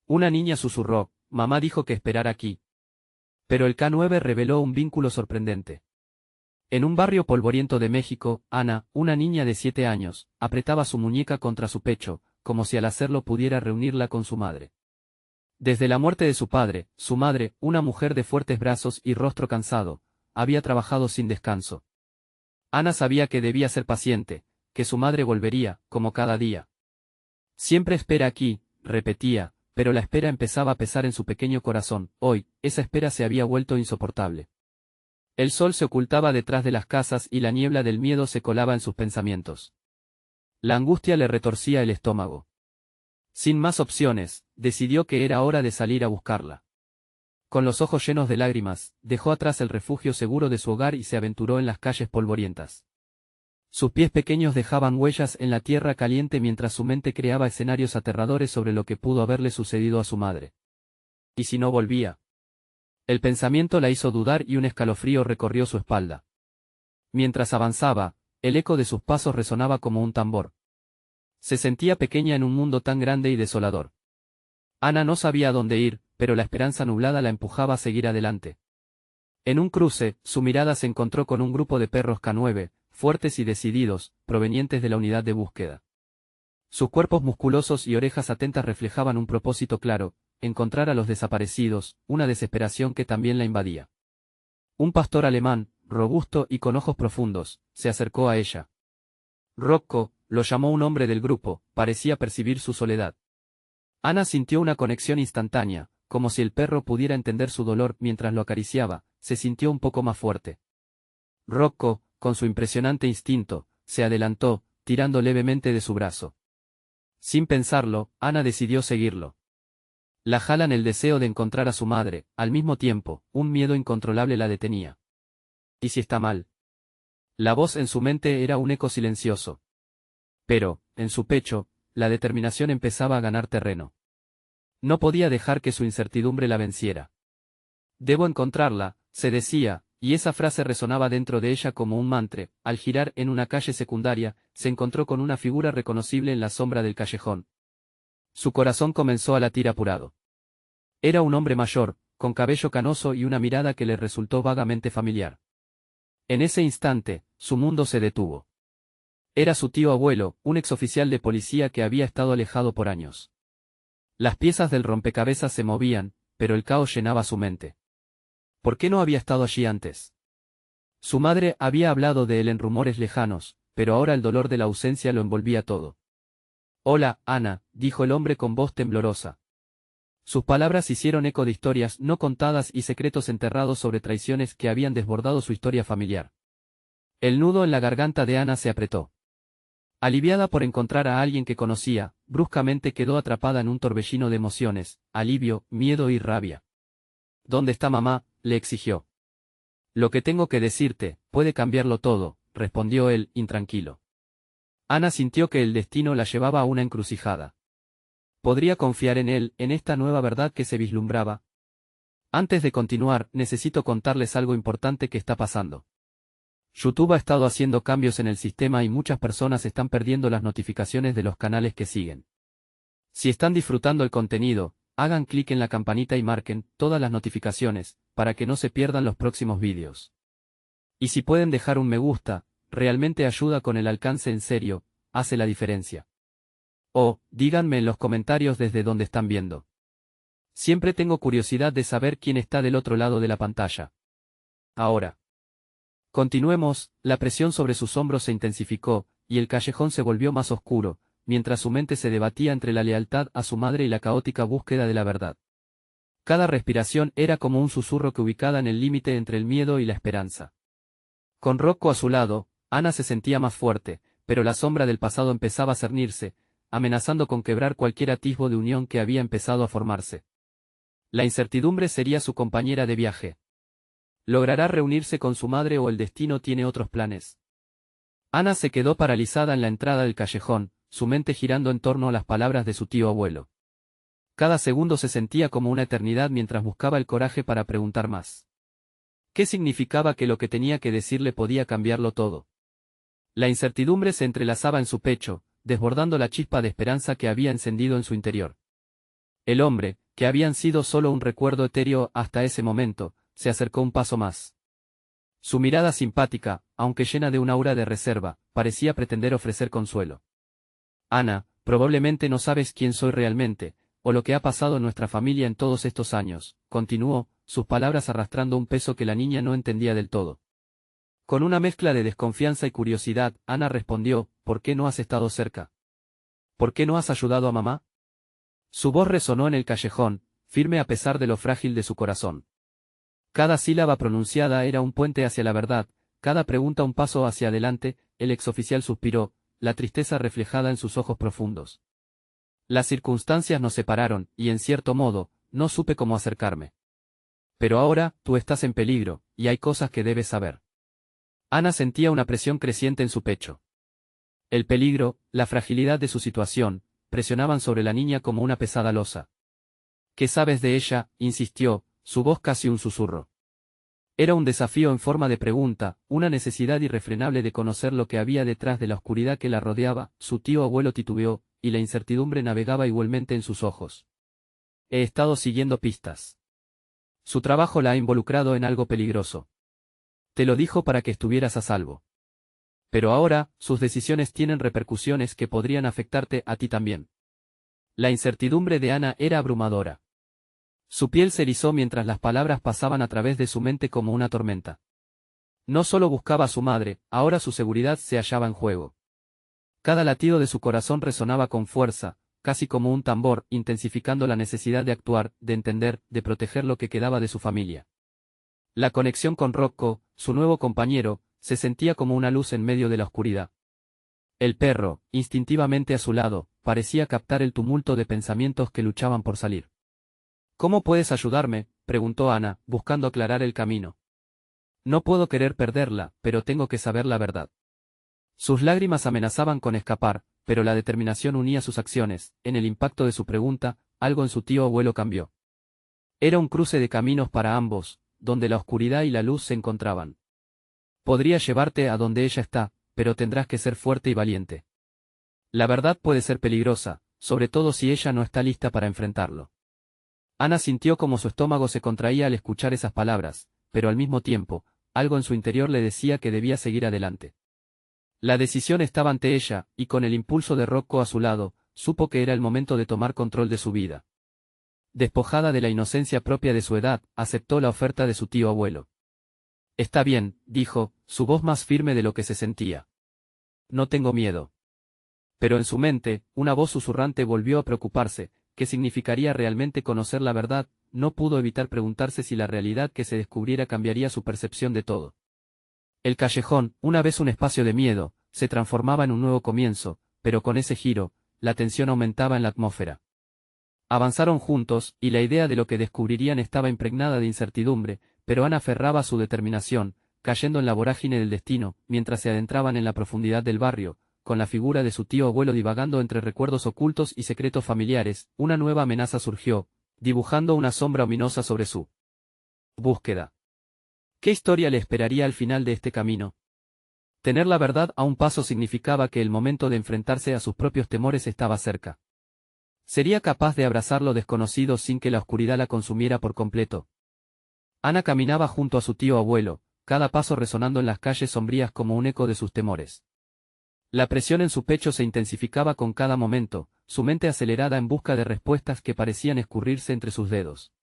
Una niña susurró, mamá dijo que esperara aquí. Pero el K9 reveló un vínculo sorprendente. En un barrio polvoriento de México, Ana, una niña de 7 años, apretaba su muñeca contra su pecho, como si al hacerlo pudiera reunirla con su madre. Desde la muerte de su padre, su madre, una mujer de fuertes brazos y rostro cansado, había trabajado sin descanso. Ana sabía que debía ser paciente, que su madre volvería, como cada día. Siempre espera aquí, repetía, pero la espera empezaba a pesar en su pequeño corazón. Hoy, esa espera se había vuelto insoportable. El sol se ocultaba detrás de las casas y la niebla del miedo se colaba en sus pensamientos. La angustia le retorcía el estómago. Sin más opciones, decidió que era hora de salir a buscarla. Con los ojos llenos de lágrimas, dejó atrás el refugio seguro de su hogar y se aventuró en las calles polvorientas. Sus pies pequeños dejaban huellas en la tierra caliente mientras su mente creaba escenarios aterradores sobre lo que pudo haberle sucedido a su madre. ¿Y si no volvía? El pensamiento la hizo dudar y un escalofrío recorrió su espalda. Mientras avanzaba, el eco de sus pasos resonaba como un tambor. Se sentía pequeña en un mundo tan grande y desolador. Ana no sabía a dónde ir, pero la esperanza nublada la empujaba a seguir adelante. En un cruce, su mirada se encontró con un grupo de perros K9, fuertes y decididos, provenientes de la unidad de búsqueda. Sus cuerpos musculosos y orejas atentas reflejaban un propósito claro: encontrar a los desaparecidos, una desesperación que también la invadía. Un pastor alemán, robusto y con ojos profundos, se acercó a ella. Rocco, lo llamó un hombre del grupo, parecía percibir su soledad. Ana sintió una conexión instantánea, como si el perro pudiera entender su dolor mientras lo acariciaba, se sintió un poco más fuerte. Rocco, con su impresionante instinto, se adelantó, tirando levemente de su brazo. Sin pensarlo, Ana decidió seguirlo. La jalan el deseo de encontrar a su madre, al mismo tiempo, un miedo incontrolable la detenía. ¿Y si está mal? La voz en su mente era un eco silencioso. Pero, en su pecho, la determinación empezaba a ganar terreno. No podía dejar que su incertidumbre la venciera. Debo encontrarla, se decía, y esa frase resonaba dentro de ella como un mantra. Al girar en una calle secundaria, se encontró con una figura reconocible en la sombra del callejón. Su corazón comenzó a latir apurado. Era un hombre mayor, con cabello canoso y una mirada que le resultó vagamente familiar. En ese instante, su mundo se detuvo. Era su tío abuelo, un exoficial de policía que había estado alejado por años. Las piezas del rompecabezas se movían, pero el caos llenaba su mente. ¿Por qué no había estado allí antes? Su madre había hablado de él en rumores lejanos, pero ahora el dolor de la ausencia lo envolvía todo. «Hola, Ana», dijo el hombre con voz temblorosa. Sus palabras hicieron eco de historias no contadas y secretos enterrados sobre traiciones que habían desbordado su historia familiar. El nudo en la garganta de Ana se apretó. Aliviada por encontrar a alguien que conocía, bruscamente quedó atrapada en un torbellino de emociones, alivio, miedo y rabia. «¿Dónde está mamá?», le exigió. «Lo que tengo que decirte, puede cambiarlo todo», respondió él, intranquilo. Ana sintió que el destino la llevaba a una encrucijada. ¿Podría confiar en él, en esta nueva verdad que se vislumbraba? Antes de continuar, necesito contarles algo importante que está pasando. YouTube ha estado haciendo cambios en el sistema y muchas personas están perdiendo las notificaciones de los canales que siguen. Si están disfrutando el contenido, hagan clic en la campanita y marquen todas las notificaciones, para que no se pierdan los próximos vídeos. Y si pueden dejar un me gusta, realmente ayuda con el alcance, en serio, hace la diferencia. O, díganme en los comentarios desde donde están viendo. Siempre tengo curiosidad de saber quién está del otro lado de la pantalla. Ahora. Continuemos, la presión sobre sus hombros se intensificó, y el callejón se volvió más oscuro, mientras su mente se debatía entre la lealtad a su madre y la caótica búsqueda de la verdad. Cada respiración era como un susurro que ubicaba en el límite entre el miedo y la esperanza. Con Rocco a su lado, Ana se sentía más fuerte, pero la sombra del pasado empezaba a cernirse, amenazando con quebrar cualquier atisbo de unión que había empezado a formarse. La incertidumbre sería su compañera de viaje. ¿Logrará reunirse con su madre o el destino tiene otros planes? Ana se quedó paralizada en la entrada del callejón, su mente girando en torno a las palabras de su tío abuelo. Cada segundo se sentía como una eternidad mientras buscaba el coraje para preguntar más. ¿Qué significaba que lo que tenía que decirle podía cambiarlo todo? La incertidumbre se entrelazaba en su pecho, desbordando la chispa de esperanza que había encendido en su interior. El hombre, que habían sido solo un recuerdo etéreo hasta ese momento, se acercó un paso más. Su mirada simpática, aunque llena de un aura de reserva, parecía pretender ofrecer consuelo. Ana, probablemente no sabes quién soy realmente, o lo que ha pasado en nuestra familia en todos estos años, continuó, sus palabras arrastrando un peso que la niña no entendía del todo. Con una mezcla de desconfianza y curiosidad, Ana respondió, ¿por qué no has estado cerca? ¿Por qué no has ayudado a mamá? Su voz resonó en el callejón, firme a pesar de lo frágil de su corazón. Cada sílaba pronunciada era un puente hacia la verdad, cada pregunta un paso hacia adelante. El exoficial suspiró, la tristeza reflejada en sus ojos profundos. Las circunstancias nos separaron, y en cierto modo, no supe cómo acercarme. Pero ahora, tú estás en peligro, y hay cosas que debes saber. Ana sentía una presión creciente en su pecho. El peligro, la fragilidad de su situación, presionaban sobre la niña como una pesada losa. ¿Qué sabes de ella?, insistió, su voz casi un susurro. Era un desafío en forma de pregunta, una necesidad irrefrenable de conocer lo que había detrás de la oscuridad que la rodeaba. Su tío abuelo titubeó, y la incertidumbre navegaba igualmente en sus ojos. He estado siguiendo pistas. Su trabajo la ha involucrado en algo peligroso. Te lo dijo para que estuvieras a salvo. Pero ahora, sus decisiones tienen repercusiones que podrían afectarte a ti también. La incertidumbre de Ana era abrumadora. Su piel se erizó mientras las palabras pasaban a través de su mente como una tormenta. No solo buscaba a su madre, ahora su seguridad se hallaba en juego. Cada latido de su corazón resonaba con fuerza, casi como un tambor, intensificando la necesidad de actuar, de entender, de proteger lo que quedaba de su familia. La conexión con Rocco, su nuevo compañero, se sentía como una luz en medio de la oscuridad. El perro, instintivamente a su lado, parecía captar el tumulto de pensamientos que luchaban por salir. ¿Cómo puedes ayudarme?, preguntó Ana, buscando aclarar el camino. No puedo querer perderla, pero tengo que saber la verdad. Sus lágrimas amenazaban con escapar, pero la determinación unía sus acciones. En el impacto de su pregunta, algo en su tío abuelo cambió. Era un cruce de caminos para ambos, donde la oscuridad y la luz se encontraban. Podría llevarte a donde ella está, pero tendrás que ser fuerte y valiente. La verdad puede ser peligrosa, sobre todo si ella no está lista para enfrentarlo. Ana sintió como su estómago se contraía al escuchar esas palabras, pero al mismo tiempo, algo en su interior le decía que debía seguir adelante. La decisión estaba ante ella, y con el impulso de Rocco a su lado, supo que era el momento de tomar control de su vida. Despojada de la inocencia propia de su edad, aceptó la oferta de su tío abuelo. Está bien, dijo, su voz más firme de lo que se sentía. No tengo miedo. Pero en su mente, una voz susurrante volvió a preocuparse. ¿Qué significaría realmente conocer la verdad? No pudo evitar preguntarse si la realidad que se descubriera cambiaría su percepción de todo. El callejón, una vez un espacio de miedo, se transformaba en un nuevo comienzo, pero con ese giro, la tensión aumentaba en la atmósfera. Avanzaron juntos, y la idea de lo que descubrirían estaba impregnada de incertidumbre, pero Ana aferraba a su determinación, cayendo en la vorágine del destino, mientras se adentraban en la profundidad del barrio, con la figura de su tío abuelo divagando entre recuerdos ocultos y secretos familiares. Una nueva amenaza surgió, dibujando una sombra ominosa sobre su búsqueda. ¿Qué historia le esperaría al final de este camino? Tener la verdad a un paso significaba que el momento de enfrentarse a sus propios temores estaba cerca. ¿Sería capaz de abrazar lo desconocido sin que la oscuridad la consumiera por completo? Ana caminaba junto a su tío abuelo, cada paso resonando en las calles sombrías como un eco de sus temores. La presión en su pecho se intensificaba con cada momento, su mente acelerada en busca de respuestas que parecían escurrirse entre sus dedos.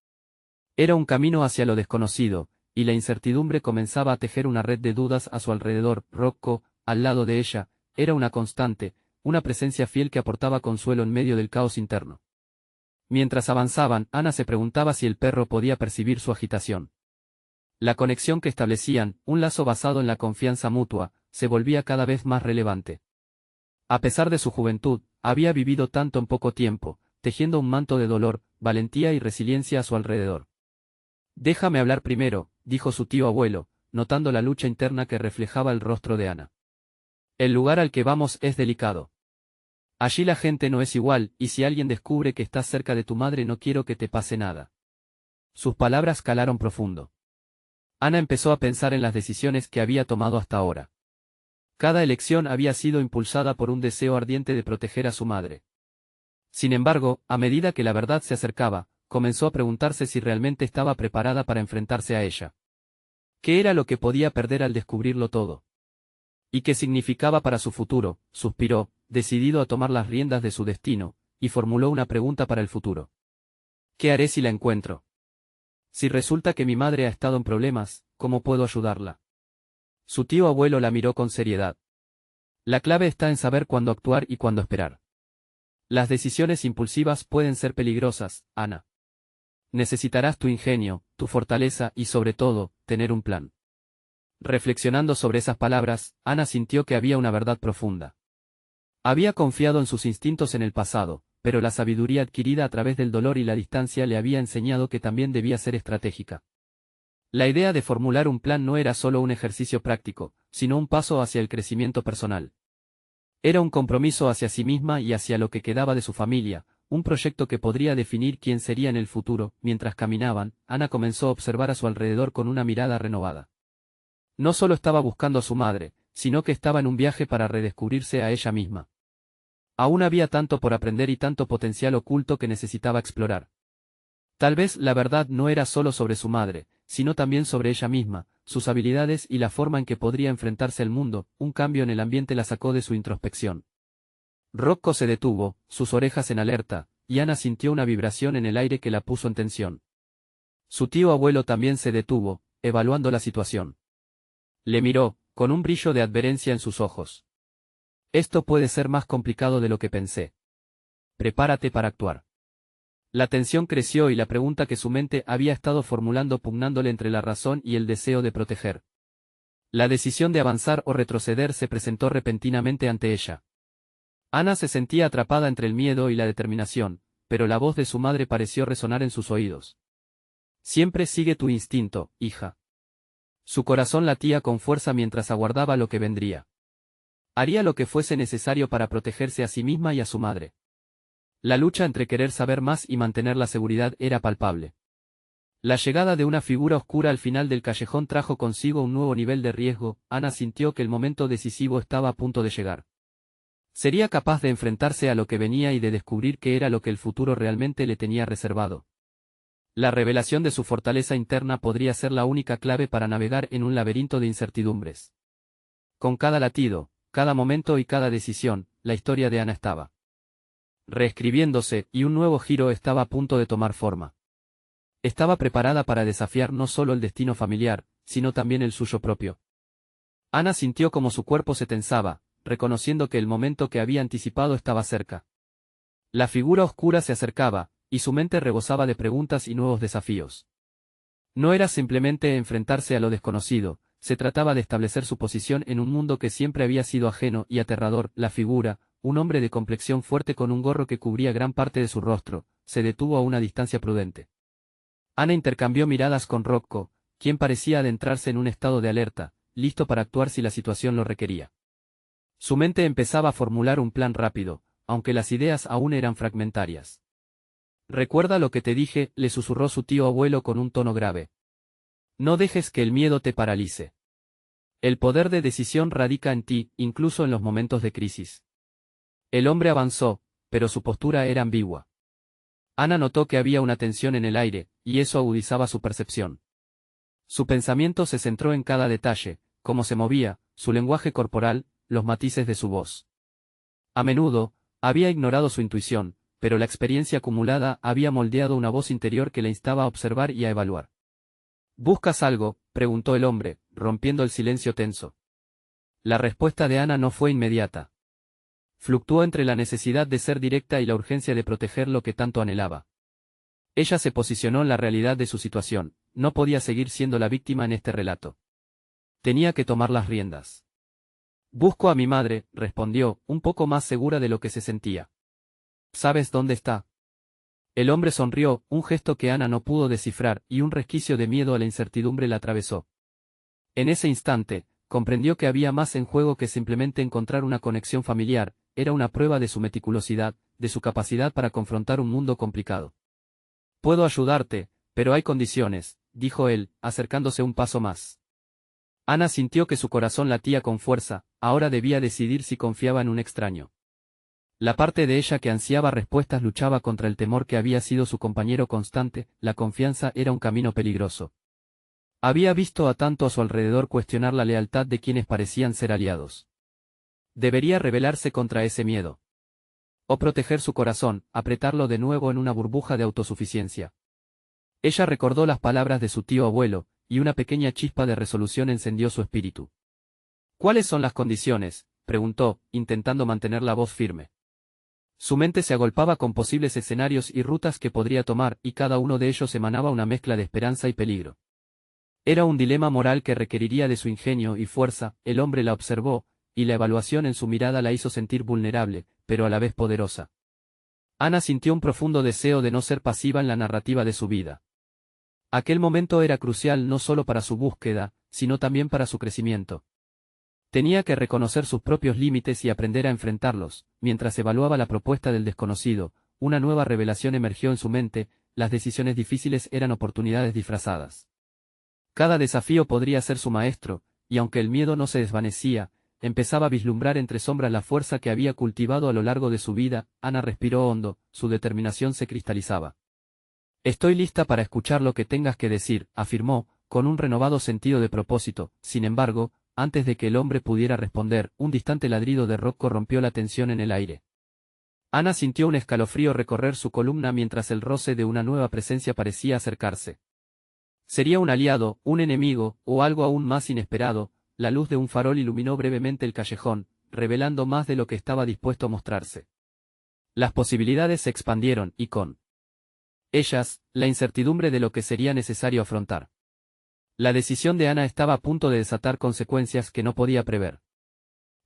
Era un camino hacia lo desconocido, y la incertidumbre comenzaba a tejer una red de dudas a su alrededor. Rocco, al lado de ella, era una constante, una presencia fiel que aportaba consuelo en medio del caos interno. Mientras avanzaban, Ana se preguntaba si el perro podía percibir su agitación. La conexión que establecían, un lazo basado en la confianza mutua, se volvía cada vez más relevante. A pesar de su juventud, había vivido tanto en poco tiempo, tejiendo un manto de dolor, valentía y resiliencia a su alrededor. Déjame hablar primero, dijo su tío abuelo, notando la lucha interna que reflejaba el rostro de Ana. El lugar al que vamos es delicado. Allí la gente no es igual, y si alguien descubre que estás cerca de tu madre no quiero que te pase nada. Sus palabras calaron profundo. Ana empezó a pensar en las decisiones que había tomado hasta ahora. Cada elección había sido impulsada por un deseo ardiente de proteger a su madre. Sin embargo, a medida que la verdad se acercaba, comenzó a preguntarse si realmente estaba preparada para enfrentarse a ella. ¿Qué era lo que podía perder al descubrirlo todo? ¿Y qué significaba para su futuro? Suspiró, decidido a tomar las riendas de su destino, y formuló una pregunta para el futuro. ¿Qué haré si la encuentro? Si resulta que mi madre ha estado en problemas, ¿cómo puedo ayudarla? Su tío abuelo la miró con seriedad. La clave está en saber cuándo actuar y cuándo esperar. Las decisiones impulsivas pueden ser peligrosas, Ana. Necesitarás tu ingenio, tu fortaleza y sobre todo, tener un plan. Reflexionando sobre esas palabras, Ana sintió que había una verdad profunda. Había confiado en sus instintos en el pasado, pero la sabiduría adquirida a través del dolor y la distancia le había enseñado que también debía ser estratégica. La idea de formular un plan no era solo un ejercicio práctico, sino un paso hacia el crecimiento personal. Era un compromiso hacia sí misma y hacia lo que quedaba de su familia, un proyecto que podría definir quién sería en el futuro. Mientras caminaban, Ana comenzó a observar a su alrededor con una mirada renovada. No solo estaba buscando a su madre, sino que estaba en un viaje para redescubrirse a ella misma. Aún había tanto por aprender y tanto potencial oculto que necesitaba explorar. Tal vez la verdad no era solo sobre su madre, sino también sobre ella misma, sus habilidades y la forma en que podría enfrentarse al mundo. Un cambio en el ambiente la sacó de su introspección. Rocco se detuvo, sus orejas en alerta, y Ana sintió una vibración en el aire que la puso en tensión. Su tío abuelo también se detuvo, evaluando la situación. Le miró, con un brillo de adverencia en sus ojos. Esto puede ser más complicado de lo que pensé. Prepárate para actuar. La tensión creció y la pregunta que su mente había estado formulando pugnándole entre la razón y el deseo de proteger. La decisión de avanzar o retroceder se presentó repentinamente ante ella. Ana se sentía atrapada entre el miedo y la determinación, pero la voz de su madre pareció resonar en sus oídos. Siempre sigue tu instinto, hija. Su corazón latía con fuerza mientras aguardaba lo que vendría. Haría lo que fuese necesario para protegerse a sí misma y a su madre. La lucha entre querer saber más y mantener la seguridad era palpable. La llegada de una figura oscura al final del callejón trajo consigo un nuevo nivel de riesgo. Ana sintió que el momento decisivo estaba a punto de llegar. Sería capaz de enfrentarse a lo que venía y de descubrir qué era lo que el futuro realmente le tenía reservado. La revelación de su fortaleza interna podría ser la única clave para navegar en un laberinto de incertidumbres. Con cada latido, cada momento y cada decisión, la historia de Ana estaba reescribiéndose, y un nuevo giro estaba a punto de tomar forma. Estaba preparada para desafiar no solo el destino familiar, sino también el suyo propio. Ana sintió como su cuerpo se tensaba, reconociendo que el momento que había anticipado estaba cerca. La figura oscura se acercaba, y su mente rebosaba de preguntas y nuevos desafíos. No era simplemente enfrentarse a lo desconocido, se trataba de establecer su posición en un mundo que siempre había sido ajeno y aterrador. La figura, un hombre de complexión fuerte con un gorro que cubría gran parte de su rostro, se detuvo a una distancia prudente. Ana intercambió miradas con Rocco, quien parecía adentrarse en un estado de alerta, listo para actuar si la situación lo requería. Su mente empezaba a formular un plan rápido, aunque las ideas aún eran fragmentarias. «Recuerda lo que te dije», le susurró su tío abuelo con un tono grave. «No dejes que el miedo te paralice. El poder de decisión radica en ti, incluso en los momentos de crisis». El hombre avanzó, pero su postura era ambigua. Ana notó que había una tensión en el aire, y eso agudizaba su percepción. Su pensamiento se centró en cada detalle, cómo se movía, su lenguaje corporal, los matices de su voz. A menudo, había ignorado su intuición, pero la experiencia acumulada había moldeado una voz interior que le instaba a observar y a evaluar. «¿Buscas algo?», preguntó el hombre, rompiendo el silencio tenso. La respuesta de Ana no fue inmediata. Fluctuó entre la necesidad de ser directa y la urgencia de proteger lo que tanto anhelaba. Ella se posicionó en la realidad de su situación, no podía seguir siendo la víctima en este relato. Tenía que tomar las riendas. «Busco a mi madre», respondió, un poco más segura de lo que se sentía. «¿Sabes dónde está?». El hombre sonrió, un gesto que Ana no pudo descifrar, y un resquicio de miedo a la incertidumbre la atravesó. En ese instante, comprendió que había más en juego que simplemente encontrar una conexión familiar, era una prueba de su meticulosidad, de su capacidad para confrontar un mundo complicado. «Puedo ayudarte, pero hay condiciones», dijo él, acercándose un paso más. Ana sintió que su corazón latía con fuerza, ahora debía decidir si confiaba en un extraño. La parte de ella que ansiaba respuestas luchaba contra el temor que había sido su compañero constante, la confianza era un camino peligroso. Había visto a tanto a su alrededor cuestionar la lealtad de quienes parecían ser aliados. Debería rebelarse contra ese miedo. O proteger su corazón, apretarlo de nuevo en una burbuja de autosuficiencia. Ella recordó las palabras de su tío abuelo, y una pequeña chispa de resolución encendió su espíritu. ¿Cuáles son las condiciones?, preguntó, intentando mantener la voz firme. Su mente se agolpaba con posibles escenarios y rutas que podría tomar, y cada uno de ellos emanaba una mezcla de esperanza y peligro. Era un dilema moral que requeriría de su ingenio y fuerza. El hombre la observó, y la evaluación en su mirada la hizo sentir vulnerable, pero a la vez poderosa. Ana sintió un profundo deseo de no ser pasiva en la narrativa de su vida. Aquel momento era crucial no solo para su búsqueda, sino también para su crecimiento. Tenía que reconocer sus propios límites y aprender a enfrentarlos. Mientras evaluaba la propuesta del desconocido, una nueva revelación emergió en su mente: las decisiones difíciles eran oportunidades disfrazadas. Cada desafío podría ser su maestro, y aunque el miedo no se desvanecía, empezaba a vislumbrar entre sombras la fuerza que había cultivado a lo largo de su vida. Ana respiró hondo, su determinación se cristalizaba. «Estoy lista para escuchar lo que tengas que decir», afirmó, con un renovado sentido de propósito. Sin embargo, antes de que el hombre pudiera responder, un distante ladrido de Rocco rompió la tensión en el aire. Ana sintió un escalofrío recorrer su columna mientras el roce de una nueva presencia parecía acercarse. ¿Sería un aliado, un enemigo, o algo aún más inesperado? La luz de un farol iluminó brevemente el callejón, revelando más de lo que estaba dispuesto a mostrarse. Las posibilidades se expandieron, y con ellas, la incertidumbre de lo que sería necesario afrontar. La decisión de Ana estaba a punto de desatar consecuencias que no podía prever.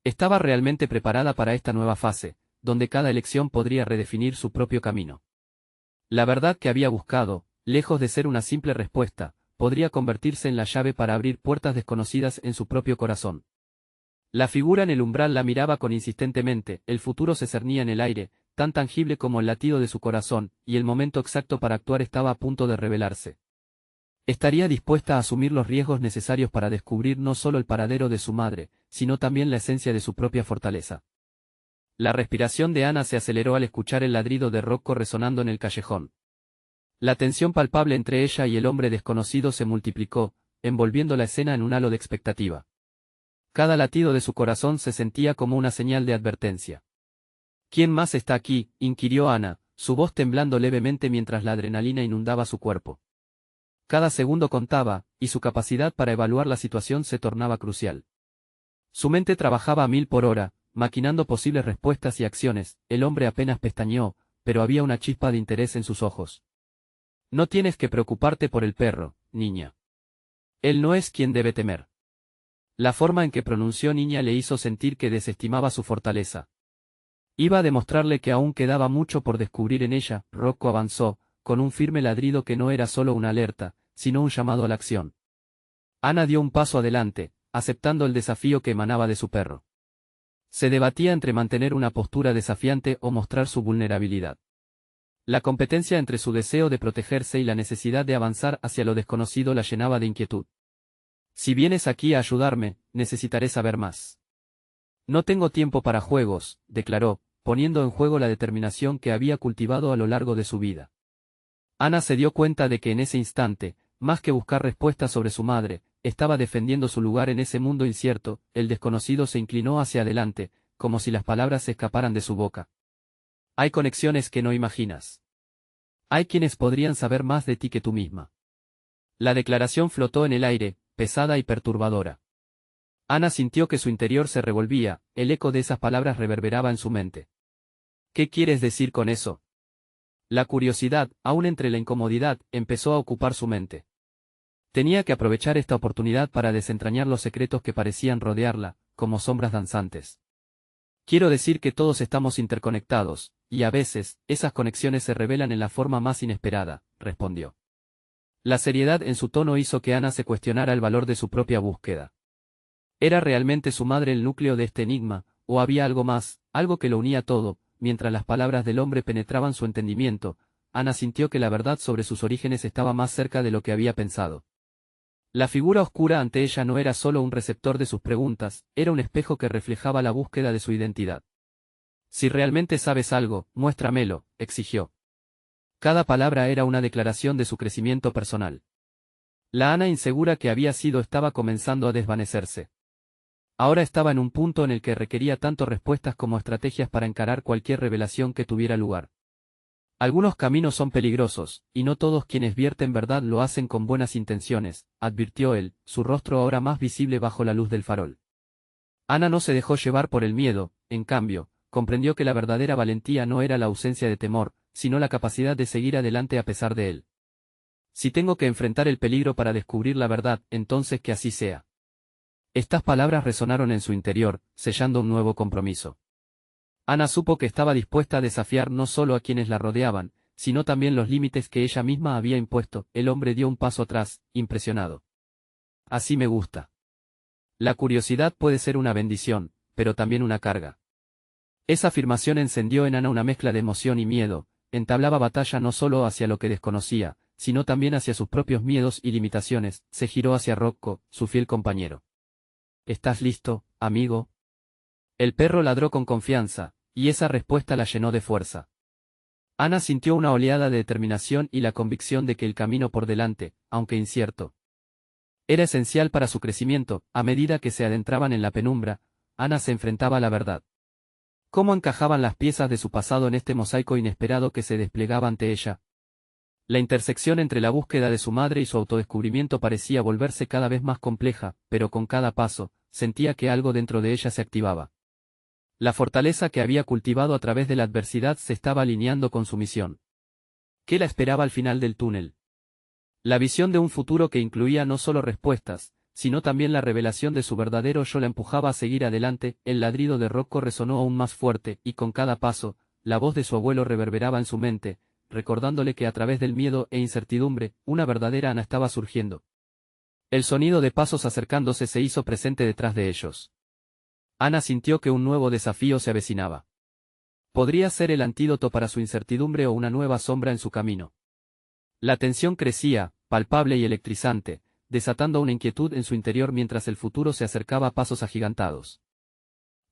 Estaba realmente preparada para esta nueva fase, donde cada elección podría redefinir su propio camino. La verdad que había buscado, lejos de ser una simple respuesta, podría convertirse en la llave para abrir puertas desconocidas en su propio corazón. La figura en el umbral la miraba con insistentemente, el futuro se cernía en el aire, tan tangible como el latido de su corazón, y el momento exacto para actuar estaba a punto de revelarse. Estaría dispuesta a asumir los riesgos necesarios para descubrir no solo el paradero de su madre, sino también la esencia de su propia fortaleza. La respiración de Ana se aceleró al escuchar el ladrido de Rocco resonando en el callejón. La tensión palpable entre ella y el hombre desconocido se multiplicó, envolviendo la escena en un halo de expectativa. Cada latido de su corazón se sentía como una señal de advertencia. «¿Quién más está aquí?», inquirió Ana, su voz temblando levemente mientras la adrenalina inundaba su cuerpo. Cada segundo contaba, y su capacidad para evaluar la situación se tornaba crucial. Su mente trabajaba a 1000 por hora, maquinando posibles respuestas y acciones. El hombre apenas pestañeó, pero había una chispa de interés en sus ojos. «No tienes que preocuparte por el perro, niña. Él no es quien debe temer». La forma en que pronunció niña le hizo sentir que desestimaba su fortaleza. Iba a demostrarle que aún quedaba mucho por descubrir en ella. Rocco avanzó, con un firme ladrido que no era solo una alerta, sino un llamado a la acción. Ana dio un paso adelante, aceptando el desafío que emanaba de su perro. Se debatía entre mantener una postura desafiante o mostrar su vulnerabilidad. La competencia entre su deseo de protegerse y la necesidad de avanzar hacia lo desconocido la llenaba de inquietud. «Si vienes aquí a ayudarme, necesitaré saber más». «No tengo tiempo para juegos», declaró, poniendo en juego la determinación que había cultivado a lo largo de su vida. Ana se dio cuenta de que en ese instante, más que buscar respuestas sobre su madre, estaba defendiendo su lugar en ese mundo incierto. El desconocido se inclinó hacia adelante, como si las palabras se escaparan de su boca. «Hay conexiones que no imaginas. Hay quienes podrían saber más de ti que tú misma». La declaración flotó en el aire, pesada y perturbadora. Ana sintió que su interior se revolvía, el eco de esas palabras reverberaba en su mente. «¿Qué quieres decir con eso?». La curiosidad, aún entre la incomodidad, empezó a ocupar su mente. Tenía que aprovechar esta oportunidad para desentrañar los secretos que parecían rodearla, como sombras danzantes. «Quiero decir que todos estamos interconectados, y a veces, esas conexiones se revelan en la forma más inesperada», respondió. La seriedad en su tono hizo que Ana se cuestionara el valor de su propia búsqueda. ¿Era realmente su madre el núcleo de este enigma, o había algo más, algo que lo unía todo? Mientras las palabras del hombre penetraban su entendimiento, Ana sintió que la verdad sobre sus orígenes estaba más cerca de lo que había pensado. La figura oscura ante ella no era solo un receptor de sus preguntas, era un espejo que reflejaba la búsqueda de su identidad. Si realmente sabes algo, muéstramelo, exigió. Cada palabra era una declaración de su crecimiento personal. La Ana insegura que había sido estaba comenzando a desvanecerse. Ahora estaba en un punto en el que requería tanto respuestas como estrategias para encarar cualquier revelación que tuviera lugar. Algunos caminos son peligrosos, y no todos quienes vierten verdad lo hacen con buenas intenciones, advirtió él, su rostro ahora más visible bajo la luz del farol. Ana no se dejó llevar por el miedo, en cambio, comprendió que la verdadera valentía no era la ausencia de temor, sino la capacidad de seguir adelante a pesar de él. Si tengo que enfrentar el peligro para descubrir la verdad, entonces que así sea. Estas palabras resonaron en su interior, sellando un nuevo compromiso. Ana supo que estaba dispuesta a desafiar no solo a quienes la rodeaban, sino también los límites que ella misma había impuesto. El hombre dio un paso atrás, impresionado. Así me gusta. La curiosidad puede ser una bendición, pero también una carga. Esa afirmación encendió en Ana una mezcla de emoción y miedo, entablaba batalla no solo hacia lo que desconocía, sino también hacia sus propios miedos y limitaciones. Se giró hacia Rocco, su fiel compañero. ¿Estás listo, amigo? El perro ladró con confianza, y esa respuesta la llenó de fuerza. Ana sintió una oleada de determinación y la convicción de que el camino por delante, aunque incierto, era esencial para su crecimiento. A medida que se adentraban en la penumbra, Ana se enfrentaba a la verdad. ¿Cómo encajaban las piezas de su pasado en este mosaico inesperado que se desplegaba ante ella? La intersección entre la búsqueda de su madre y su autodescubrimiento parecía volverse cada vez más compleja, pero con cada paso, sentía que algo dentro de ella se activaba. La fortaleza que había cultivado a través de la adversidad se estaba alineando con su misión. ¿Qué la esperaba al final del túnel? La visión de un futuro que incluía no solo respuestas, sino también la revelación de su verdadero yo la empujaba a seguir adelante. El ladrido de Rocco resonó aún más fuerte, y con cada paso, la voz de su abuelo reverberaba en su mente, recordándole que a través del miedo e incertidumbre, una verdadera Ana estaba surgiendo. El sonido de pasos acercándose se hizo presente detrás de ellos. Ana sintió que un nuevo desafío se avecinaba. Podría ser el antídoto para su incertidumbre o una nueva sombra en su camino. La tensión crecía, palpable y electrizante, desatando una inquietud en su interior mientras el futuro se acercaba a pasos agigantados.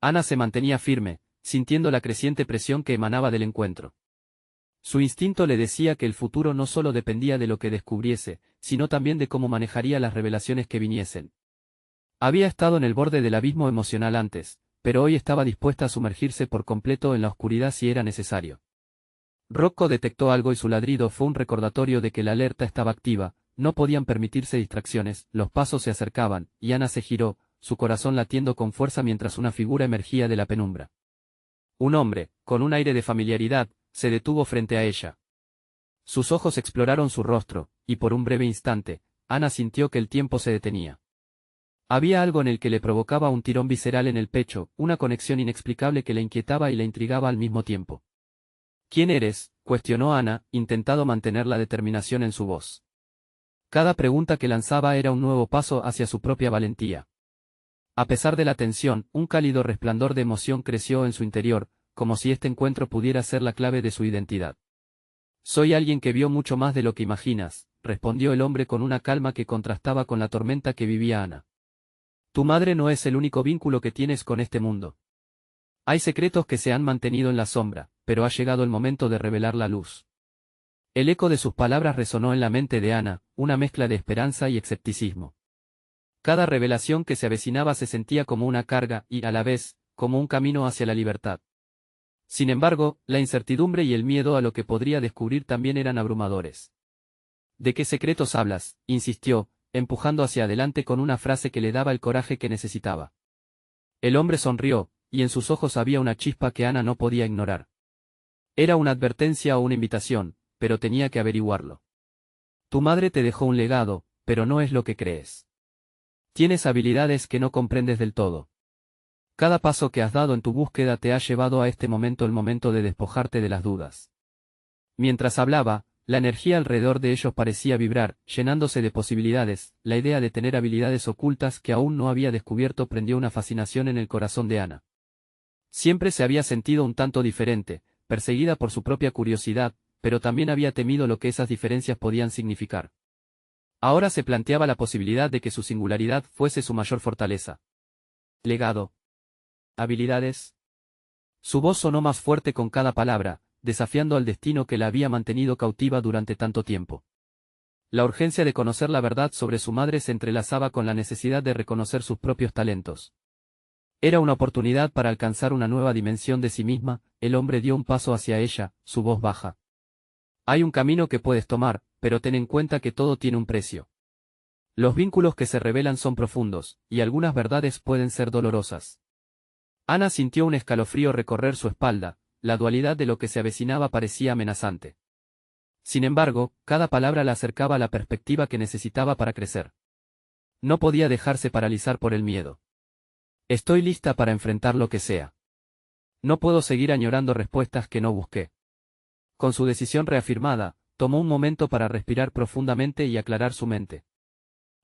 Ana se mantenía firme, sintiendo la creciente presión que emanaba del encuentro. Su instinto le decía que el futuro no solo dependía de lo que descubriese, sino también de cómo manejaría las revelaciones que viniesen. Había estado en el borde del abismo emocional antes, pero hoy estaba dispuesta a sumergirse por completo en la oscuridad si era necesario. Rocco detectó algo y su ladrido fue un recordatorio de que la alerta estaba activa. No podían permitirse distracciones. Los pasos se acercaban, y Ana se giró, su corazón latiendo con fuerza mientras una figura emergía de la penumbra. Un hombre, con un aire de familiaridad, se detuvo frente a ella. Sus ojos exploraron su rostro, y por un breve instante, Ana sintió que el tiempo se detenía. Había algo en el que le provocaba un tirón visceral en el pecho, una conexión inexplicable que le inquietaba y le intrigaba al mismo tiempo. ¿Quién eres?, cuestionó Ana, intentando mantener la determinación en su voz. Cada pregunta que lanzaba era un nuevo paso hacia su propia valentía. A pesar de la tensión, un cálido resplandor de emoción creció en su interior, como si este encuentro pudiera ser la clave de su identidad. Soy alguien que vio mucho más de lo que imaginas, respondió el hombre con una calma que contrastaba con la tormenta que vivía Ana. Tu madre no es el único vínculo que tienes con este mundo. Hay secretos que se han mantenido en la sombra, pero ha llegado el momento de revelar la luz. El eco de sus palabras resonó en la mente de Ana, una mezcla de esperanza y escepticismo. Cada revelación que se avecinaba se sentía como una carga y, a la vez, como un camino hacia la libertad. Sin embargo, la incertidumbre y el miedo a lo que podría descubrir también eran abrumadores. ¿De qué secretos hablas?, insistió, empujando hacia adelante con una frase que le daba el coraje que necesitaba. El hombre sonrió, y en sus ojos había una chispa que Ana no podía ignorar. Era una advertencia o una invitación, pero tenía que averiguarlo. Tu madre te dejó un legado, pero no es lo que crees. Tienes habilidades que no comprendes del todo. Cada paso que has dado en tu búsqueda te ha llevado a este momento, el momento de despojarte de las dudas. Mientras hablaba, la energía alrededor de ellos parecía vibrar, llenándose de posibilidades. La idea de tener habilidades ocultas que aún no había descubierto prendió una fascinación en el corazón de Ana. Siempre se había sentido un tanto diferente, perseguida por su propia curiosidad, pero también había temido lo que esas diferencias podían significar. Ahora se planteaba la posibilidad de que su singularidad fuese su mayor fortaleza. Legado. Habilidades. Su voz sonó más fuerte con cada palabra, desafiando al destino que la había mantenido cautiva durante tanto tiempo. La urgencia de conocer la verdad sobre su madre se entrelazaba con la necesidad de reconocer sus propios talentos. Era una oportunidad para alcanzar una nueva dimensión de sí misma. El hombre dio un paso hacia ella, su voz baja. Hay un camino que puedes tomar, pero ten en cuenta que todo tiene un precio. Los vínculos que se revelan son profundos, y algunas verdades pueden ser dolorosas. Ana sintió un escalofrío recorrer su espalda, la dualidad de lo que se avecinaba parecía amenazante. Sin embargo, cada palabra la acercaba a la perspectiva que necesitaba para crecer. No podía dejarse paralizar por el miedo. Estoy lista para enfrentar lo que sea. No puedo seguir añorando respuestas que no busqué. Con su decisión reafirmada, tomó un momento para respirar profundamente y aclarar su mente.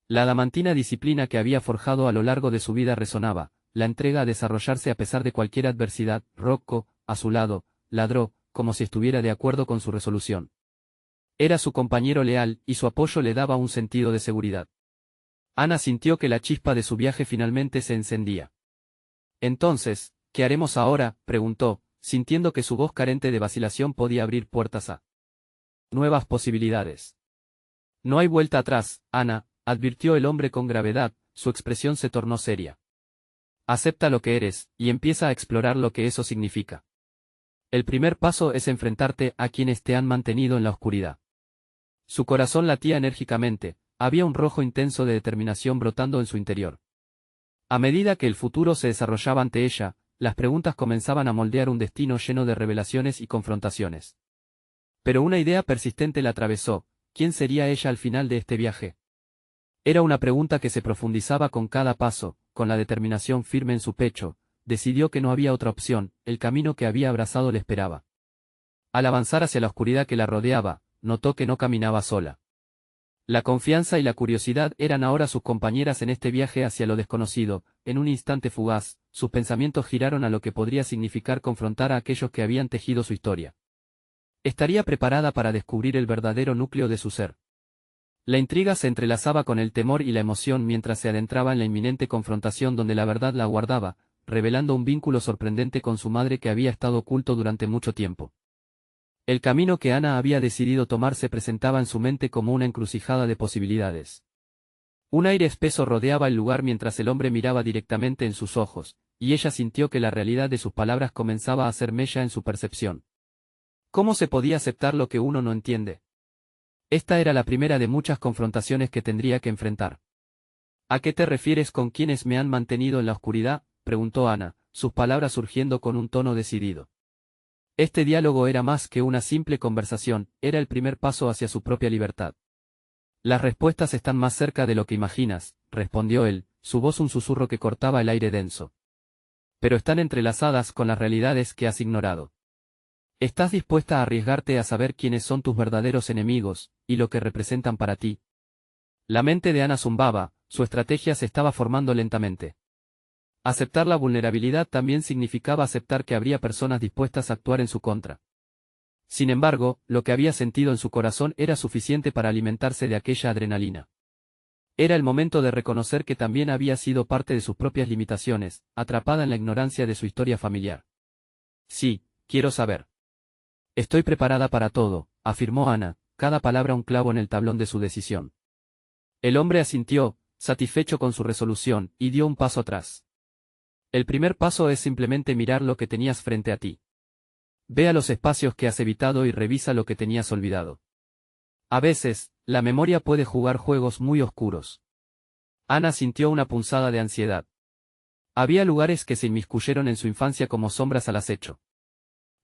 La adamantina disciplina que había forjado a lo largo de su vida resonaba, la entrega a desarrollarse a pesar de cualquier adversidad. Rocco, a su lado, ladró, como si estuviera de acuerdo con su resolución. Era su compañero leal, y su apoyo le daba un sentido de seguridad. Ana sintió que la chispa de su viaje finalmente se encendía. Entonces, ¿qué haremos ahora?, preguntó, sintiendo que su voz carente de vacilación podía abrir puertas a nuevas posibilidades. No hay vuelta atrás, Ana, advirtió el hombre con gravedad, su expresión se tornó seria. Acepta lo que eres, y empieza a explorar lo que eso significa. El primer paso es enfrentarte a quienes te han mantenido en la oscuridad. Su corazón latía enérgicamente, había un rojo intenso de determinación brotando en su interior. A medida que el futuro se desarrollaba ante ella, las preguntas comenzaban a moldear un destino lleno de revelaciones y confrontaciones. Pero una idea persistente la atravesó: ¿quién sería ella al final de este viaje? Era una pregunta que se profundizaba con cada paso. Con la determinación firme en su pecho, decidió que no había otra opción, el camino que había abrazado le esperaba. Al avanzar hacia la oscuridad que la rodeaba, notó que no caminaba sola. La confianza y la curiosidad eran ahora sus compañeras en este viaje hacia lo desconocido. En un instante fugaz, sus pensamientos giraron a lo que podría significar confrontar a aquellos que habían tejido su historia. Estaría preparada para descubrir el verdadero núcleo de su ser. La intriga se entrelazaba con el temor y la emoción mientras se adentraba en la inminente confrontación donde la verdad la aguardaba, revelando un vínculo sorprendente con su madre que había estado oculto durante mucho tiempo. El camino que Ana había decidido tomar se presentaba en su mente como una encrucijada de posibilidades. Un aire espeso rodeaba el lugar mientras el hombre miraba directamente en sus ojos, y ella sintió que la realidad de sus palabras comenzaba a hacer mella en su percepción. ¿Cómo se podía aceptar lo que uno no entiende? Esta era la primera de muchas confrontaciones que tendría que enfrentar. ¿A qué te refieres con quienes me han mantenido en la oscuridad?, preguntó Ana, sus palabras surgiendo con un tono decidido. Este diálogo era más que una simple conversación, era el primer paso hacia su propia libertad. Las respuestas están más cerca de lo que imaginas, respondió él, su voz un susurro que cortaba el aire denso. Pero están entrelazadas con las realidades que has ignorado. ¿Estás dispuesta a arriesgarte a saber quiénes son tus verdaderos enemigos, y lo que representan para ti? La mente de Ana zumbaba, su estrategia se estaba formando lentamente. Aceptar la vulnerabilidad también significaba aceptar que habría personas dispuestas a actuar en su contra. Sin embargo, lo que había sentido en su corazón era suficiente para alimentarse de aquella adrenalina. Era el momento de reconocer que también había sido parte de sus propias limitaciones, atrapada en la ignorancia de su historia familiar. Sí, quiero saber. Estoy preparada para todo, afirmó Ana, cada palabra un clavo en el tablón de su decisión. El hombre asintió, satisfecho con su resolución, y dio un paso atrás. El primer paso es simplemente mirar lo que tenías frente a ti. Ve a los espacios que has evitado y revisa lo que tenías olvidado. A veces, la memoria puede jugar juegos muy oscuros. Ana sintió una punzada de ansiedad. Había lugares que se inmiscuyeron en su infancia como sombras al acecho.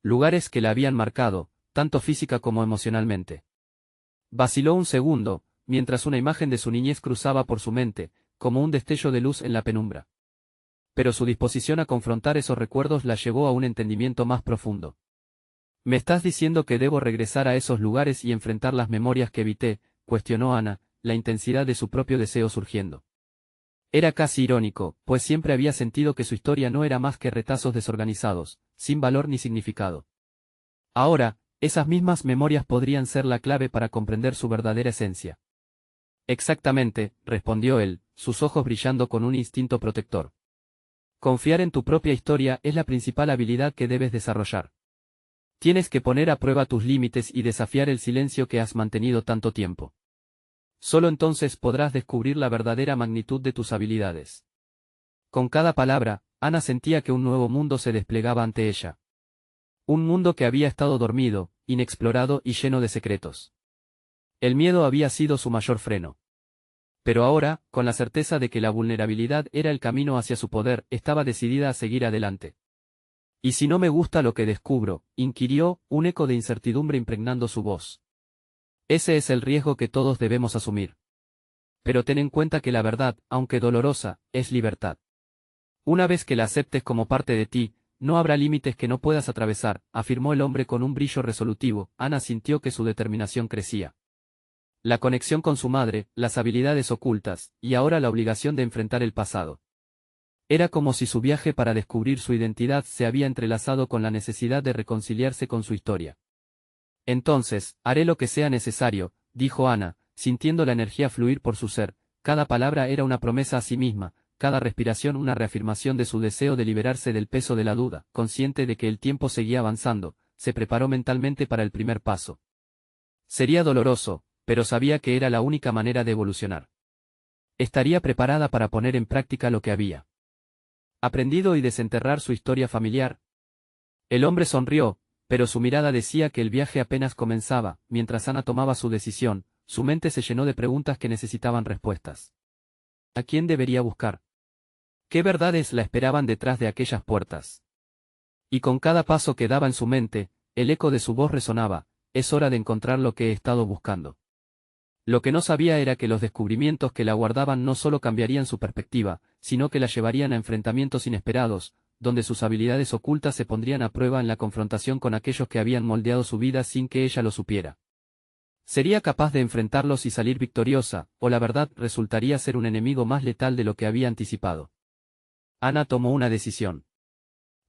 Lugares que la habían marcado, tanto física como emocionalmente. Vaciló un segundo, mientras una imagen de su niñez cruzaba por su mente, como un destello de luz en la penumbra. Pero su disposición a confrontar esos recuerdos la llevó a un entendimiento más profundo. ¿Me estás diciendo que debo regresar a esos lugares y enfrentar las memorias que evité?, cuestionó Ana, la intensidad de su propio deseo surgiendo. Era casi irónico, pues siempre había sentido que su historia no era más que retazos desorganizados, sin valor ni significado. Ahora, esas mismas memorias podrían ser la clave para comprender su verdadera esencia. Exactamente, respondió él, sus ojos brillando con un instinto protector. Confiar en tu propia historia es la principal habilidad que debes desarrollar. Tienes que poner a prueba tus límites y desafiar el silencio que has mantenido tanto tiempo. Solo entonces podrás descubrir la verdadera magnitud de tus habilidades. Con cada palabra, Ana sentía que un nuevo mundo se desplegaba ante ella. Un mundo que había estado dormido, inexplorado y lleno de secretos. El miedo había sido su mayor freno. Pero ahora, con la certeza de que la vulnerabilidad era el camino hacia su poder, estaba decidida a seguir adelante. ¿Y si no me gusta lo que descubro?, inquirió, un eco de incertidumbre impregnando su voz. Ese es el riesgo que todos debemos asumir. Pero ten en cuenta que la verdad, aunque dolorosa, es libertad. Una vez que la aceptes como parte de ti, no habrá límites que no puedas atravesar, afirmó el hombre con un brillo resolutivo. Ana sintió que su determinación crecía. La conexión con su madre, las habilidades ocultas, y ahora la obligación de enfrentar el pasado. Era como si su viaje para descubrir su identidad se había entrelazado con la necesidad de reconciliarse con su historia. Entonces, haré lo que sea necesario, dijo Ana, sintiendo la energía fluir por su ser. Cada palabra era una promesa a sí misma, cada respiración una reafirmación de su deseo de liberarse del peso de la duda. Consciente de que el tiempo seguía avanzando, se preparó mentalmente para el primer paso. Sería doloroso, pero sabía que era la única manera de evolucionar. Estaría preparada para poner en práctica lo que había aprendido y desenterrar su historia familiar. El hombre sonrió, pero su mirada decía que el viaje apenas comenzaba. Mientras Ana tomaba su decisión, su mente se llenó de preguntas que necesitaban respuestas. ¿A quién debería buscar? ¿Qué verdades la esperaban detrás de aquellas puertas? Y con cada paso que daba en su mente, el eco de su voz resonaba: es hora de encontrar lo que he estado buscando. Lo que no sabía era que los descubrimientos que la aguardaban no solo cambiarían su perspectiva, sino que la llevarían a enfrentamientos inesperados, donde sus habilidades ocultas se pondrían a prueba en la confrontación con aquellos que habían moldeado su vida sin que ella lo supiera. ¿Sería capaz de enfrentarlos y salir victoriosa, o la verdad resultaría ser un enemigo más letal de lo que había anticipado? Ana tomó una decisión.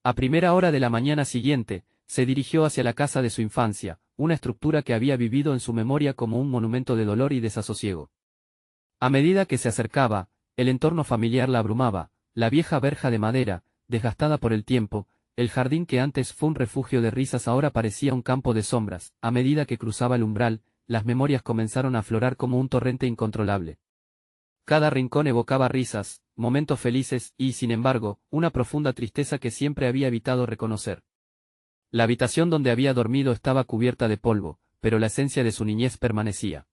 A primera hora de la mañana siguiente, se dirigió hacia la casa de su infancia, una estructura que había vivido en su memoria como un monumento de dolor y desasosiego. A medida que se acercaba, el entorno familiar la abrumaba: la vieja verja de madera, desgastada por el tiempo, el jardín que antes fue un refugio de risas ahora parecía un campo de sombras. A medida que cruzaba el umbral, las memorias comenzaron a aflorar como un torrente incontrolable. Cada rincón evocaba risas, momentos felices y, sin embargo, una profunda tristeza que siempre había evitado reconocer. La habitación donde había dormido estaba cubierta de polvo, pero la esencia de su niñez permanecía.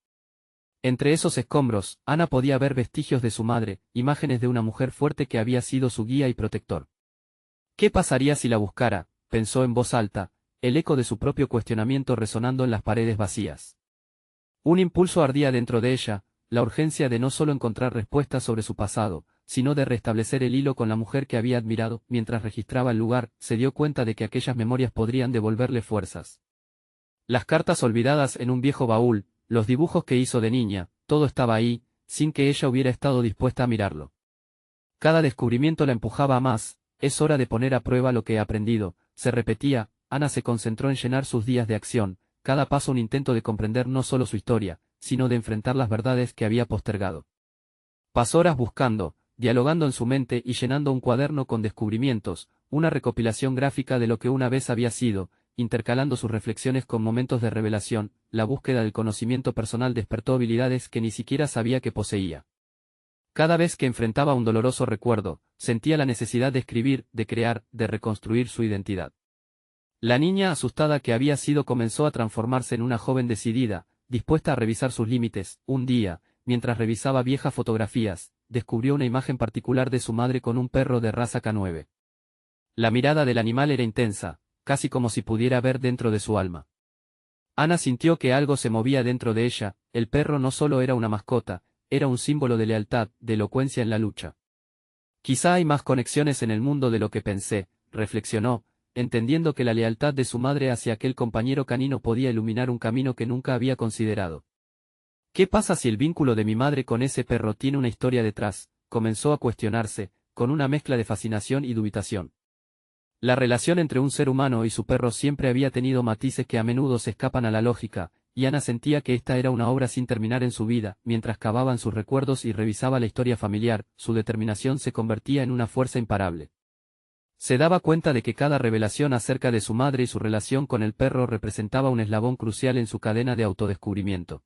Entre esos escombros, Ana podía ver vestigios de su madre, imágenes de una mujer fuerte que había sido su guía y protector. ¿Qué pasaría si la buscara?, pensó en voz alta, el eco de su propio cuestionamiento resonando en las paredes vacías. Un impulso ardía dentro de ella, la urgencia de no solo encontrar respuestas sobre su pasado, sino de restablecer el hilo con la mujer que había admirado. Mientras registraba el lugar, se dio cuenta de que aquellas memorias podrían devolverle fuerzas. Las cartas olvidadas en un viejo baúl, los dibujos que hizo de niña, todo estaba ahí, sin que ella hubiera estado dispuesta a mirarlo. Cada descubrimiento la empujaba a más. Es hora de poner a prueba lo que he aprendido, se repetía. Ana se concentró en llenar sus días de acción, cada paso un intento de comprender no solo su historia, sino de enfrentar las verdades que había postergado. Pasó horas buscando, dialogando en su mente y llenando un cuaderno con descubrimientos, una recopilación gráfica de lo que una vez había sido, intercalando sus reflexiones con momentos de revelación. La búsqueda del conocimiento personal despertó habilidades que ni siquiera sabía que poseía. Cada vez que enfrentaba un doloroso recuerdo, sentía la necesidad de escribir, de crear, de reconstruir su identidad. La niña asustada que había sido comenzó a transformarse en una joven decidida, dispuesta a revisar sus límites. Un día, mientras revisaba viejas fotografías, descubrió una imagen particular de su madre con un perro de raza K9. La mirada del animal era intensa, casi como si pudiera ver dentro de su alma. Ana sintió que algo se movía dentro de ella. El perro no solo era una mascota, era un símbolo de lealtad, de elocuencia en la lucha. Quizá hay más conexiones en el mundo de lo que pensé, reflexionó, entendiendo que la lealtad de su madre hacia aquel compañero canino podía iluminar un camino que nunca había considerado. ¿Qué pasa si el vínculo de mi madre con ese perro tiene una historia detrás?, comenzó a cuestionarse, con una mezcla de fascinación y dubitación. La relación entre un ser humano y su perro siempre había tenido matices que a menudo se escapan a la lógica, y Ana sentía que esta era una obra sin terminar en su vida. Mientras cavaba en sus recuerdos y revisaba la historia familiar, su determinación se convertía en una fuerza imparable. Se daba cuenta de que cada revelación acerca de su madre y su relación con el perro representaba un eslabón crucial en su cadena de autodescubrimiento.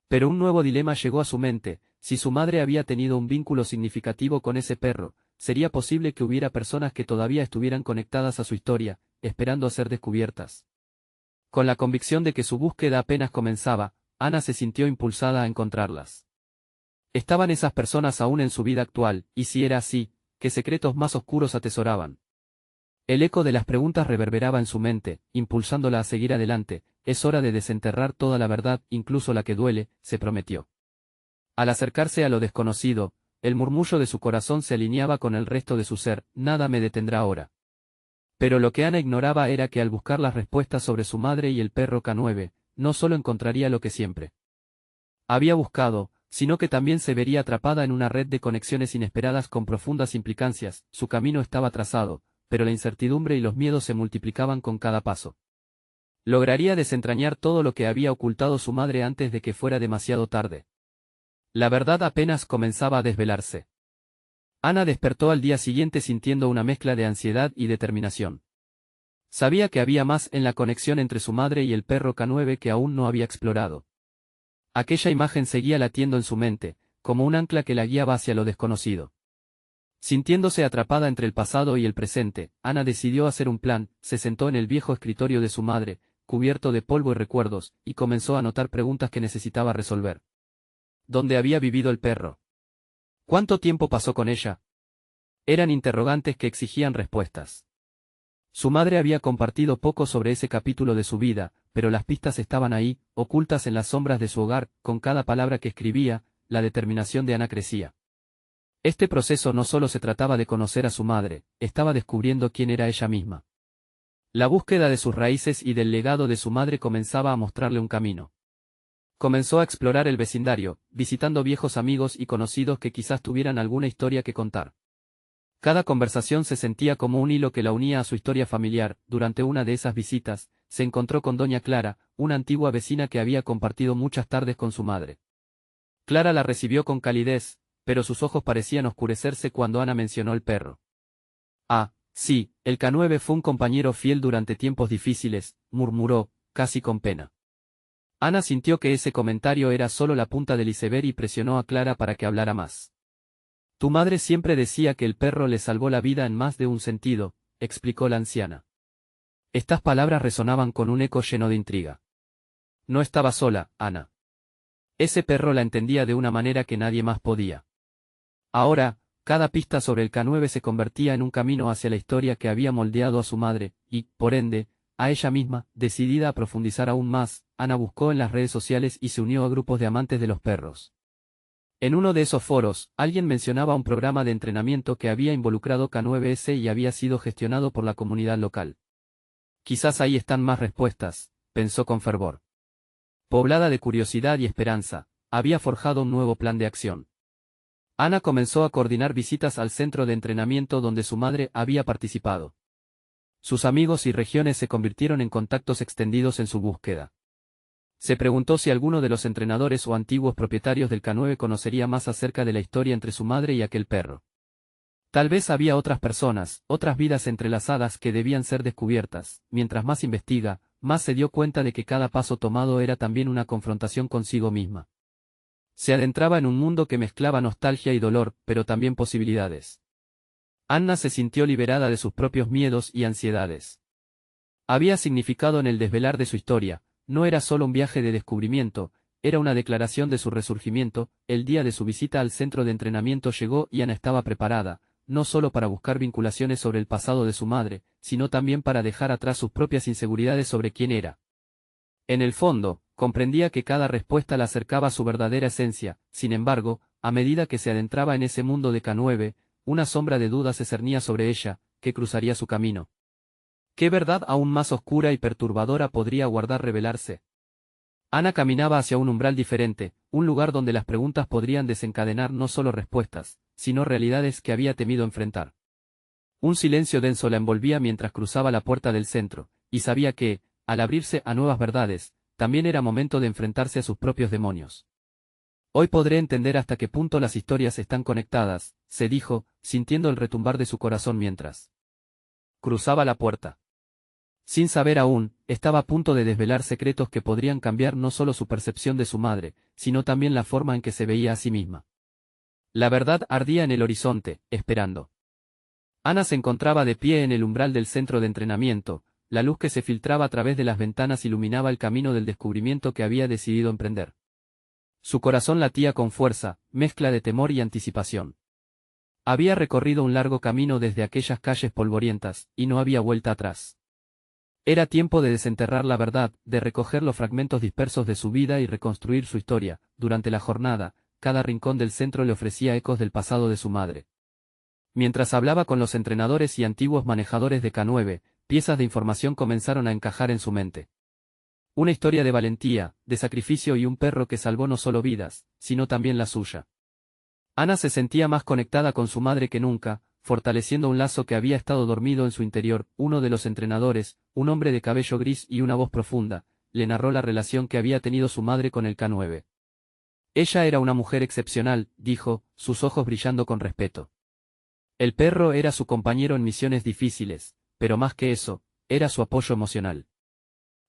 Pero un nuevo dilema llegó a su mente: si su madre había tenido un vínculo significativo con ese perro, ¿sería posible que hubiera personas que todavía estuvieran conectadas a su historia, esperando a ser descubiertas? Con la convicción de que su búsqueda apenas comenzaba, Ana se sintió impulsada a encontrarlas. ¿Estaban esas personas aún en su vida actual, y si era así, qué secretos más oscuros atesoraban? El eco de las preguntas reverberaba en su mente, impulsándola a seguir adelante. Es hora de desenterrar toda la verdad, incluso la que duele, se prometió. Al acercarse a lo desconocido, el murmullo de su corazón se alineaba con el resto de su ser: nada me detendrá ahora. Pero lo que Ana ignoraba era que al buscar las respuestas sobre su madre y el perro K9, no solo encontraría lo que siempre había buscado, sino que también se vería atrapada en una red de conexiones inesperadas con profundas implicancias. Su camino estaba trazado, pero la incertidumbre y los miedos se multiplicaban con cada paso. ¿Lograría desentrañar todo lo que había ocultado su madre antes de que fuera demasiado tarde? La verdad apenas comenzaba a desvelarse. Ana despertó al día siguiente sintiendo una mezcla de ansiedad y determinación. Sabía que había más en la conexión entre su madre y el perro K9 que aún no había explorado. Aquella imagen seguía latiendo en su mente, como un ancla que la guiaba hacia lo desconocido. Sintiéndose atrapada entre el pasado y el presente, Ana decidió hacer un plan. Se sentó en el viejo escritorio de su madre, cubierto de polvo y recuerdos, y comenzó a anotar preguntas que necesitaba resolver. ¿Dónde había vivido el perro? ¿Cuánto tiempo pasó con ella? Eran interrogantes que exigían respuestas. Su madre había compartido poco sobre ese capítulo de su vida, pero las pistas estaban ahí, ocultas en las sombras de su hogar. Con cada palabra que escribía, la determinación de Ana crecía. Este proceso no solo se trataba de conocer a su madre, estaba descubriendo quién era ella misma. La búsqueda de sus raíces y del legado de su madre comenzaba a mostrarle un camino. Comenzó a explorar el vecindario, visitando viejos amigos y conocidos que quizás tuvieran alguna historia que contar. Cada conversación se sentía como un hilo que la unía a su historia familiar. Durante una de esas visitas, se encontró con doña Clara, una antigua vecina que había compartido muchas tardes con su madre. Clara la recibió con calidez, pero sus ojos parecían oscurecerse cuando Ana mencionó el perro. Ah, sí, el K9 fue un compañero fiel durante tiempos difíciles, murmuró, casi con pena. Ana sintió que ese comentario era solo la punta del iceberg y presionó a Clara para que hablara más. Tu madre siempre decía que el perro le salvó la vida en más de un sentido, explicó la anciana. Estas palabras resonaban con un eco lleno de intriga. No estaba sola, Ana. Ese perro la entendía de una manera que nadie más podía. Ahora, cada pista sobre el K9 se convertía en un camino hacia la historia que había moldeado a su madre, y, por ende, a ella misma. Decidida a profundizar aún más, Ana buscó en las redes sociales y se unió a grupos de amantes de los perros. En uno de esos foros, alguien mencionaba un programa de entrenamiento que había involucrado K9S y había sido gestionado por la comunidad local. Quizás ahí están más respuestas, pensó con fervor. Poblada de curiosidad y esperanza, había forjado un nuevo plan de acción. Ana comenzó a coordinar visitas al centro de entrenamiento donde su madre había participado. Sus amigos y regiones se convirtieron en contactos extendidos en su búsqueda. Se preguntó si alguno de los entrenadores o antiguos propietarios del K9 conocería más acerca de la historia entre su madre y aquel perro. Tal vez había otras personas, otras vidas entrelazadas que debían ser descubiertas. Mientras más investiga, más se dio cuenta de que cada paso tomado era también una confrontación consigo misma. Se adentraba en un mundo que mezclaba nostalgia y dolor, pero también posibilidades. Anna se sintió liberada de sus propios miedos y ansiedades. Había significado en el desvelar de su historia. No era solo un viaje de descubrimiento, era una declaración de su resurgimiento. El día de su visita al centro de entrenamiento llegó y Ana estaba preparada, no solo para buscar vinculaciones sobre el pasado de su madre, sino también para dejar atrás sus propias inseguridades sobre quién era. En el fondo, comprendía que cada respuesta la acercaba a su verdadera esencia. Sin embargo, a medida que se adentraba en ese mundo de K9, una sombra de duda se cernía sobre ella, que cruzaría su camino. ¿Qué verdad aún más oscura y perturbadora podría guardar revelarse? Ana caminaba hacia un umbral diferente, un lugar donde las preguntas podrían desencadenar no solo respuestas, sino realidades que había temido enfrentar. Un silencio denso la envolvía mientras cruzaba la puerta del centro, y sabía que, al abrirse a nuevas verdades, también era momento de enfrentarse a sus propios demonios. Hoy podré entender hasta qué punto las historias están conectadas, se dijo, sintiendo el retumbar de su corazón mientras cruzaba la puerta. Sin saber aún, estaba a punto de desvelar secretos que podrían cambiar no solo su percepción de su madre, sino también la forma en que se veía a sí misma. La verdad ardía en el horizonte, esperando. Ana se encontraba de pie en el umbral del centro de entrenamiento, la luz que se filtraba a través de las ventanas iluminaba el camino del descubrimiento que había decidido emprender. Su corazón latía con fuerza, mezcla de temor y anticipación. Había recorrido un largo camino desde aquellas calles polvorientas, y no había vuelta atrás. Era tiempo de desenterrar la verdad, de recoger los fragmentos dispersos de su vida y reconstruir su historia. Durante la jornada, cada rincón del centro le ofrecía ecos del pasado de su madre. Mientras hablaba con los entrenadores y antiguos manejadores de K9, piezas de información comenzaron a encajar en su mente. Una historia de valentía, de sacrificio y un perro que salvó no solo vidas, sino también la suya. Ana se sentía más conectada con su madre que nunca, fortaleciendo un lazo que había estado dormido en su interior. Uno de los entrenadores, un hombre de cabello gris y una voz profunda, le narró la relación que había tenido su madre con el K9. Ella era una mujer excepcional, dijo, sus ojos brillando con respeto. El perro era su compañero en misiones difíciles, pero más que eso, era su apoyo emocional.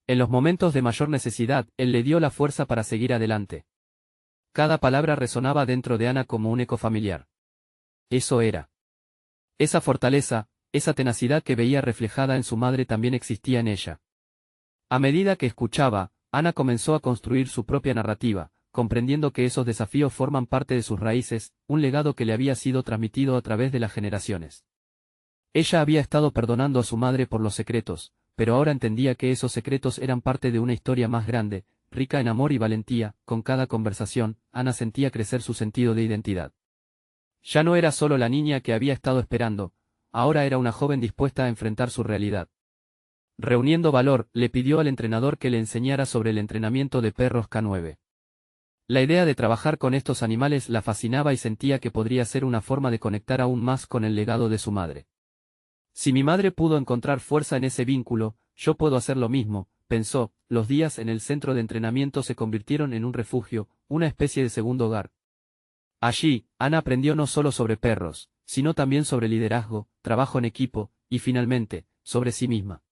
En los momentos de mayor necesidad, él le dio la fuerza para seguir adelante. Cada palabra resonaba dentro de Ana como un eco familiar. Eso era. Esa fortaleza, esa tenacidad que veía reflejada en su madre también existía en ella. A medida que escuchaba, Ana comenzó a construir su propia narrativa, comprendiendo que esos desafíos forman parte de sus raíces, un legado que le había sido transmitido a través de las generaciones. Ella había estado perdonando a su madre por los secretos, pero ahora entendía que esos secretos eran parte de una historia más grande, rica en amor y valentía. Con cada conversación, Ana sentía crecer su sentido de identidad. Ya no era solo la niña que había estado esperando, ahora era una joven dispuesta a enfrentar su realidad. Reuniendo valor, le pidió al entrenador que le enseñara sobre el entrenamiento de perros K9. La idea de trabajar con estos animales la fascinaba y sentía que podría ser una forma de conectar aún más con el legado de su madre. Si mi madre pudo encontrar fuerza en ese vínculo, yo puedo hacer lo mismo, pensó. Los días en el centro de entrenamiento se convirtieron en un refugio, una especie de segundo hogar. Allí, Ana aprendió no solo sobre perros, sino también sobre liderazgo, trabajo en equipo, y finalmente, sobre sí misma.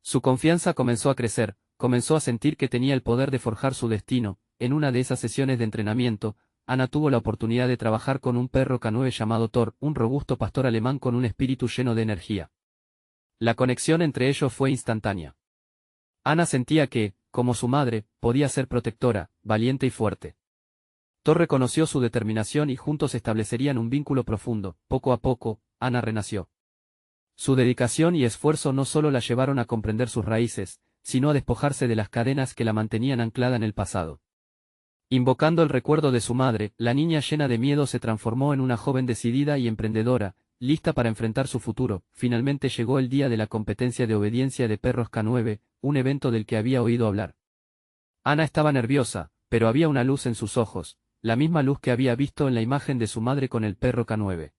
Su confianza comenzó a crecer, comenzó a sentir que tenía el poder de forjar su destino. En una de esas sesiones de entrenamiento, Ana tuvo la oportunidad de trabajar con un perro K9 llamado Thor, un robusto pastor alemán con un espíritu lleno de energía. La conexión entre ellos fue instantánea. Ana sentía que, como su madre, podía ser protectora, valiente y fuerte. Thor reconoció su determinación y juntos establecerían un vínculo profundo. Poco a poco, Ana renació. Su dedicación y esfuerzo no solo la llevaron a comprender sus raíces, sino a despojarse de las cadenas que la mantenían anclada en el pasado. Invocando el recuerdo de su madre, la niña llena de miedo se transformó en una joven decidida y emprendedora, lista para enfrentar su futuro. Finalmente llegó el día de la competencia de obediencia de perros K9, un evento del que había oído hablar. Ana estaba nerviosa, pero había una luz en sus ojos, la misma luz que había visto en la imagen de su madre con el perro K9.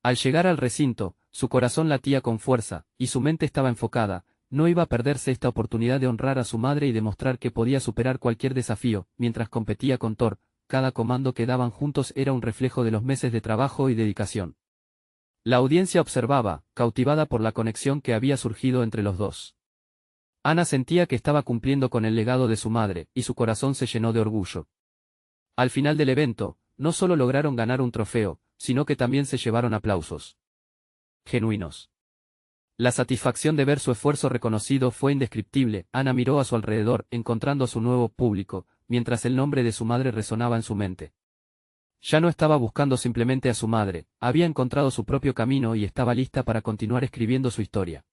Al llegar al recinto, su corazón latía con fuerza, y su mente estaba enfocada. No iba a perderse esta oportunidad de honrar a su madre y demostrar que podía superar cualquier desafío. Mientras competía con Thor, cada comando que daban juntos era un reflejo de los meses de trabajo y dedicación. La audiencia observaba, cautivada por la conexión que había surgido entre los dos. Ana sentía que estaba cumpliendo con el legado de su madre, y su corazón se llenó de orgullo. Al final del evento, no solo lograron ganar un trofeo, sino que también se llevaron aplausos genuinos. La satisfacción de ver su esfuerzo reconocido fue indescriptible. Ana miró a su alrededor, encontrando a su nuevo público, mientras el nombre de su madre resonaba en su mente. Ya no estaba buscando simplemente a su madre, había encontrado su propio camino y estaba lista para continuar escribiendo su historia.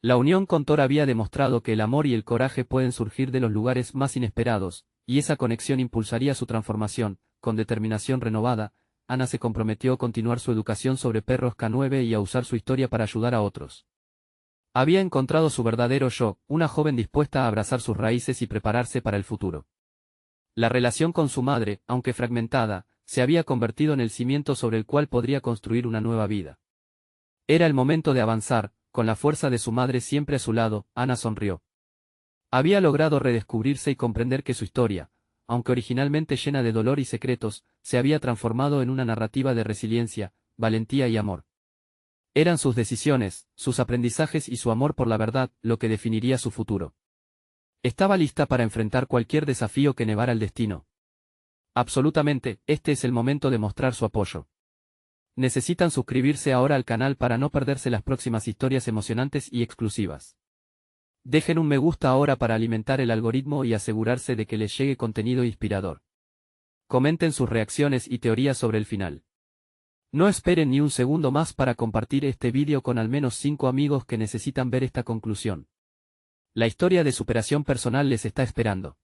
La unión con Thor había demostrado que el amor y el coraje pueden surgir de los lugares más inesperados, y esa conexión impulsaría su transformación. Con determinación renovada, Ana se comprometió a continuar su educación sobre perros K9 y a usar su historia para ayudar a otros. Había encontrado su verdadero yo, una joven dispuesta a abrazar sus raíces y prepararse para el futuro. La relación con su madre, aunque fragmentada, se había convertido en el cimiento sobre el cual podría construir una nueva vida. Era el momento de avanzar, con la fuerza de su madre siempre a su lado. Ana sonrió. Había logrado redescubrirse y comprender que su historia, aunque originalmente llena de dolor y secretos, se había transformado en una narrativa de resiliencia, valentía y amor. Eran sus decisiones, sus aprendizajes y su amor por la verdad lo que definiría su futuro. Estaba lista para enfrentar cualquier desafío que nevara el destino. Absolutamente, este es el momento de mostrar su apoyo. Necesitan suscribirse ahora al canal para no perderse las próximas historias emocionantes y exclusivas. Dejen un me gusta ahora para alimentar el algoritmo y asegurarse de que les llegue contenido inspirador. Comenten sus reacciones y teorías sobre el final. No esperen ni un segundo más para compartir este vídeo con al menos 5 amigos que necesitan ver esta conclusión. La historia de superación personal les está esperando.